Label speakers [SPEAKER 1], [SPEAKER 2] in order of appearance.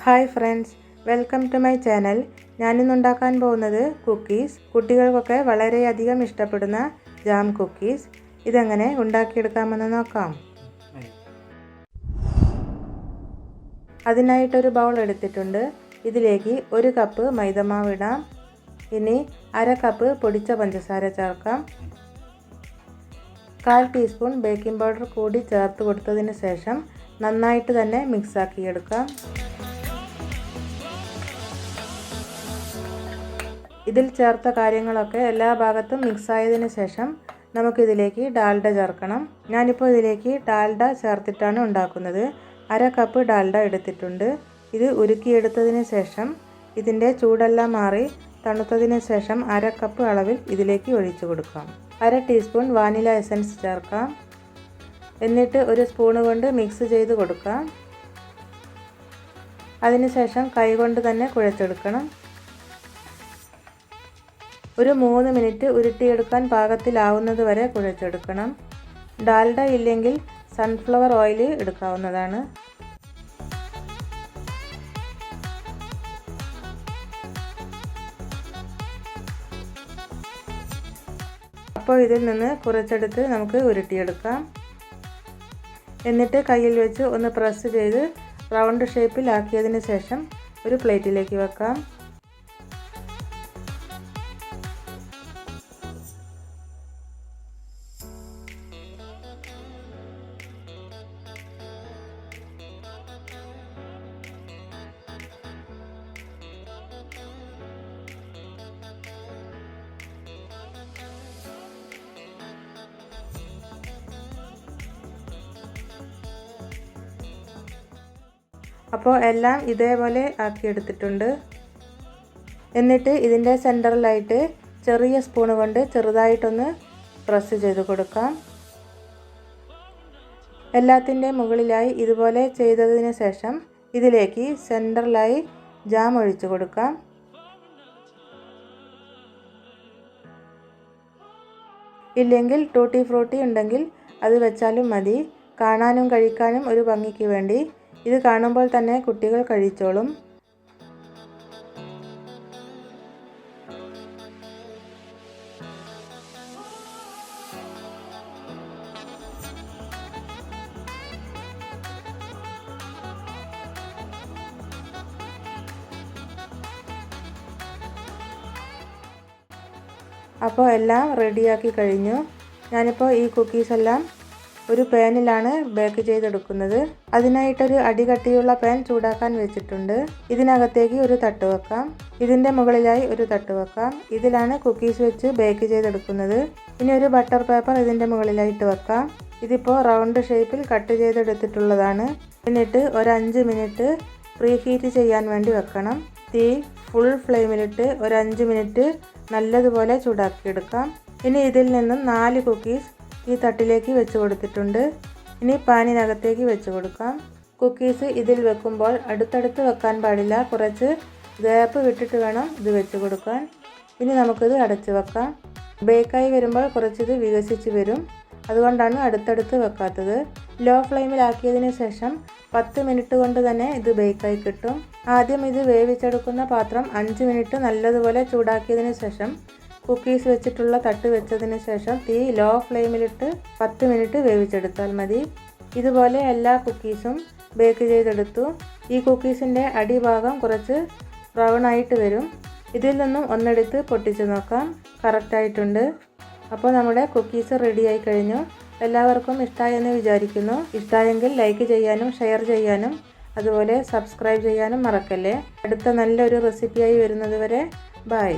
[SPEAKER 1] Hi friends, welcome to my channel. ഞാനിന്ന് ഉണ്ടാക്കാൻ പോകുന്നത് കുക്കീസ്. കുട്ടികൾക്കൊക്കെ വളരെയധികം ഇഷ്ടപ്പെടുന്ന ജാം കുക്കീസ്. ഇതെങ്ങനെ ഉണ്ടാക്കിയെടുക്കാമെന്ന് നോക്കാം. അതിനായിട്ടൊരു ബൗൾ എടുത്തിട്ടുണ്ട്. ഇതിലേക്ക് 1 കപ്പ് മൈദമാവ് ഇടാം. ഇനി 1/2 കപ്പ് പൊടിച്ച പഞ്ചസാര ചേർക്കാം. 1/4 ടീസ്പൂൺ ബേക്കിംഗ് പൗഡർ കൂടി ചേർത്ത് കൊടുത്തതിന് ശേഷം നന്നായിട്ട് തന്നെ മിക്സാക്കിയെടുക്കാം. ഇതിൽ ചേർത്ത കാര്യങ്ങളൊക്കെ എല്ലാ ഭാഗത്തും മിക്സായതിനു ശേഷം നമുക്കിതിലേക്ക് ഡാൽഡ ചേർക്കണം. ഞാനിപ്പോൾ ഇതിലേക്ക് ഡാൽഡ ചേർത്തിട്ടാണ് ഉണ്ടാക്കുന്നത്. 1/2 കപ്പ് ഡാൽഡ എടുത്തിട്ടുണ്ട്. ഇത് ഉരുക്കിയെടുത്തതിന് ശേഷം ഇതിൻ്റെ ചൂടെല്ലാം മാറി തണുത്തതിന് ശേഷം 1/2 കപ്പ് അളവിൽ ഇതിലേക്ക് ഒഴിച്ചു കൊടുക്കാം. 1/2 ടീസ്പൂൺ വാനില എസൻസ് ചേർക്കാം. എന്നിട്ട് ഒരു സ്പൂണ് കൊണ്ട് മിക്സ് ചെയ്ത് കൊടുക്കാം. അതിനുശേഷം കൈകൊണ്ട് തന്നെ കുഴച്ചെടുക്കണം. ഒരു 3 മിനിറ്റ് ഉരുട്ടിയെടുക്കാൻ പാകത്തിലാവുന്നത് വരെ കുഴച്ചെടുക്കണം. ഡാൽഡ ഇല്ലെങ്കിൽ സൺഫ്ലവർ ഓയിൽ എടുക്കാവുന്നതാണ്. അപ്പോൾ ഇതിൽ നിന്ന് കുറച്ചെടുത്ത് നമുക്ക് ഉരുട്ടിയെടുക്കാം. എന്നിട്ട് കയ്യിൽ വെച്ച് ഒന്ന് പ്രസ് ചെയ്ത് റൗണ്ട് ഷേപ്പിൽ ആക്കിയതിന് ശേഷം ഒരു പ്ലേറ്റിലേക്ക് വെക്കാം. അപ്പോൾ എല്ലാം ഇതേപോലെ ആക്കിയെടുത്തിട്ടുണ്ട്. എന്നിട്ട് ഇതിൻ്റെ സെൻറ്ററിലായിട്ട് ചെറിയ സ്പൂണ് കൊണ്ട് ചെറുതായിട്ടൊന്ന് പ്രസ് ചെയ്ത് കൊടുക്കാം. എല്ലാത്തിൻ്റെ മുകളിലായി ഇതുപോലെ ചെയ്തതിന് ശേഷം ഇതിലേക്ക് സെൻറ്ററിലായി ജാം ഒഴിച്ചു കൊടുക്കാം. ഇല്ലെങ്കിൽ ടൂട്ടി ഫ്രൂട്ടി ഉണ്ടെങ്കിൽ അത് വെച്ചാലും മതി. കാണാനും കഴിക്കാനും ഒരു ഭംഗിക്ക് വേണ്ടി ഇത് കാണുമ്പോൾ തന്നെ കുട്ടികൾ കഴിച്ചോളും. അപ്പോൾ എല്ലാം റെഡിയാക്കി കഴിഞ്ഞു. ഞാനിപ്പോൾ ഈ കുക്കീസ് എല്ലാം ഒരു പാനിലാണ് ബേക്ക് ചെയ്തെടുക്കുന്നത്. അതിനായിട്ടൊരു അടികട്ടിയുള്ള പാൻ ചൂടാക്കാൻ വെച്ചിട്ടുണ്ട്. ഇതിനകത്തേക്ക് ഒരു തട്ട് വെക്കാം. ഇതിൻ്റെ മുകളിലായി ഒരു തട്ട് വെക്കാം. ഇതിലാണ് കുക്കീസ് വെച്ച് ബേക്ക് ചെയ്തെടുക്കുന്നത്. ഇനി ഒരു ബട്ടർ പേപ്പർ ഇതിൻ്റെ മുകളിലായിട്ട് വെക്കാം. ഇതിപ്പോൾ റൗണ്ട് ഷേപ്പിൽ കട്ട് ചെയ്തെടുത്തിട്ടുള്ളതാണ്. എന്നിട്ട് ഒരു 5 മിനിറ്റ് പ്രീ ഹീറ്റ് ചെയ്യാൻ വേണ്ടി വെക്കണം. തീ ഫുൾ ഫ്ലെയിമിലിട്ട് ഒരു 5 മിനിറ്റ് നല്ലതുപോലെ ചൂടാക്കിയെടുക്കാം. ഇനി ഇതിൽ നിന്നും 4 കുക്കീസ് ഈ തട്ടിലേക്ക് വെച്ച് കൊടുത്തിട്ടുണ്ട്. ഇനി പാനിനകത്തേക്ക് വെച്ച് കൊടുക്കാം. കുക്കീസ് ഇതിൽ വെക്കുമ്പോൾ അടുത്തടുത്ത് വെക്കാൻ പാടില്ല. കുറച്ച് ഗ്യാപ്പ് വിട്ടിട്ട് വേണം ഇത് വെച്ച് കൊടുക്കാൻ. ഇനി നമുക്കിത് അടച്ച് വെക്കാം. ബേക്കായി വരുമ്പോൾ കുറച്ചിത് വികസിച്ച് വരും. അതുകൊണ്ടാണ് അടുത്തടുത്ത് വെക്കാത്തത്. ലോ ഫ്ലെയിമിലാക്കിയതിന് ശേഷം 10 മിനിറ്റ് കൊണ്ട് തന്നെ ഇത് ബേക്കായി കിട്ടും. ആദ്യം ഇത് വേവിച്ചെടുക്കുന്ന പാത്രം 5 മിനിറ്റ് നല്ലതുപോലെ ചൂടാക്കിയതിന് ശേഷം കുക്കീസ് വെച്ചിട്ടുള്ള തട്ട് വെച്ചതിന് ശേഷം തീ ലോ ഫ്ലെയിമിലിട്ട് 10 മിനിറ്റ് വേവിച്ചെടുത്താൽ മതി. ഇതുപോലെ എല്ലാ കുക്കീസും ബേക്ക് ചെയ്തെടുത്തു. ഈ കുക്കീസിൻ്റെ അടിഭാഗം കുറച്ച് ബ്രൗൺ ആയിട്ട് വരും. ഇതിൽ നിന്നും ഒന്നെടുത്ത് പൊട്ടിച്ച് നോക്കാം. കറക്റ്റായിട്ടുണ്ട്. അപ്പോൾ നമ്മുടെ കുക്കീസ് റെഡിയായി കഴിഞ്ഞു. എല്ലാവർക്കും ഇഷ്ടമായെന്ന് വിചാരിക്കുന്നു. ഇഷ്ടമായെങ്കിൽ ലൈക്ക് ചെയ്യാനും ഷെയർ ചെയ്യാനും അതുപോലെ സബ്സ്ക്രൈബ് ചെയ്യാനും മറക്കല്ലേ. അടുത്ത നല്ലൊരു റെസിപ്പിയായി വരുന്നത് വരെ ബൈ.